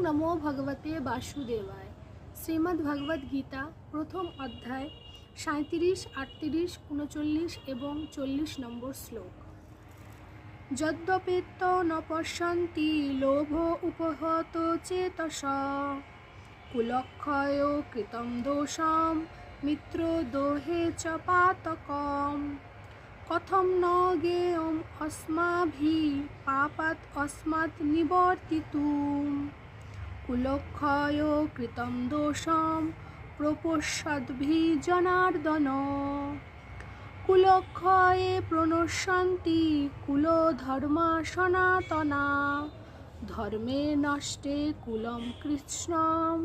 নমো ভগবতে বাসুদেবায়। শ্রীমদ্ ভগবদ গীতা প্রথম অধ্যায় 37, 38, 39 এবং 40 নম্বর শ্লোক। যদ্যপেত্ত ন পশ্যন্তি লোভ উপহত চেতস কুলক্ষয় কৃতম দোষম মিত্র দোহে চ পাতকম কথম ন জ্ঞেয়ম अस्माभिः পাপাৎ अस्मात् নিবর্তিতুম কুলক্ষয় কৃতম দোষম প্রপশ্যদ্ভিঃ জনার্দন কুলক্ষয়ে প্রণশ্যন্তি কুলধর্মা সনাতনা ধর্মে নষ্টে কুলম কৃষ্ণম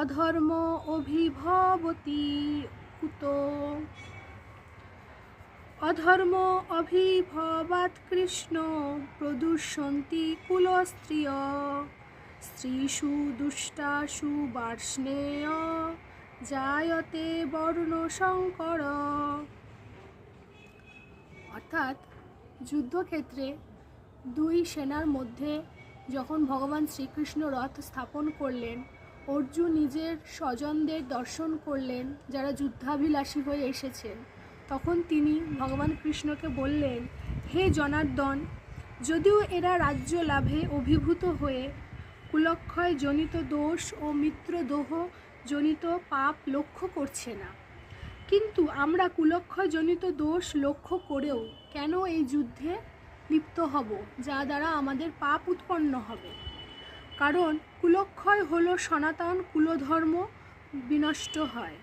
অধর্ম অভিভবতি কুতো অধর্ম অভিভবাৎ কৃষ্ণ প্রদূষন্তি কুলস্ত্রিয় স্ত্রীষু দুষ্টাসু বার্ষ্ণেয় জায়তে বর্ণসংকর। অর্থাৎ যুদ্ধক্ষেত্রে দুই সেনার মধ্যে যখন ভগবান শ্রীকৃষ্ণ রথ স্থাপন করলেন, অর্জুন নিজের স্বজনদের দর্শন করলেন যারা যুদ্ধাভিলাষী হয়ে এসেছেন, তখন তিনি ভগবান কৃষ্ণকে বললেন, হে জনার্দন, যদিও এরা রাজ্য লাভে অভিভূত হয়ে কুলক্ষয় জনিত দোষ ও মিত্রদোহ জনিত পাপ লক্ষ্য করছে না, কিন্তু আমরা কুলক্ষয় জনিত দোষ লক্ষ্য করেও কেন এই যুদ্ধে লিপ্ত হব যা দ্বারা আমাদের পাপ উৎপন্ন হবে? কারণ কুলক্ষয় হলো সনাতন কুলধর্ম বিনষ্ট হয়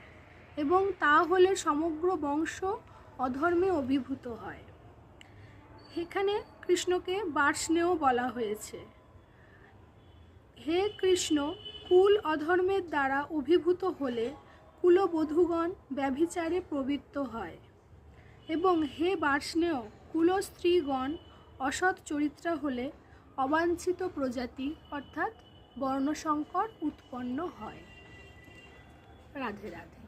এবং তা হলে সমগ্র বংশ অধর্মে অভিভূত হয়। এখানে কৃষ্ণকে বার্ষ্ণেয় বলা হয়েছে। হে কৃষ্ণ, কুল অধর্মের দ্বারা অভিভূত হলে কুলবধূগণ ব্যভিচারে প্রবৃত্ত হয় এবং হে বার্ষ্ণেয়, কুলস্ত্রীগণ অসৎ চরিত্রা হলে অবাঞ্ছিত প্রজাতি অর্থাৎ বর্ণসংকর উৎপন্ন হয়। রাধে রাধে।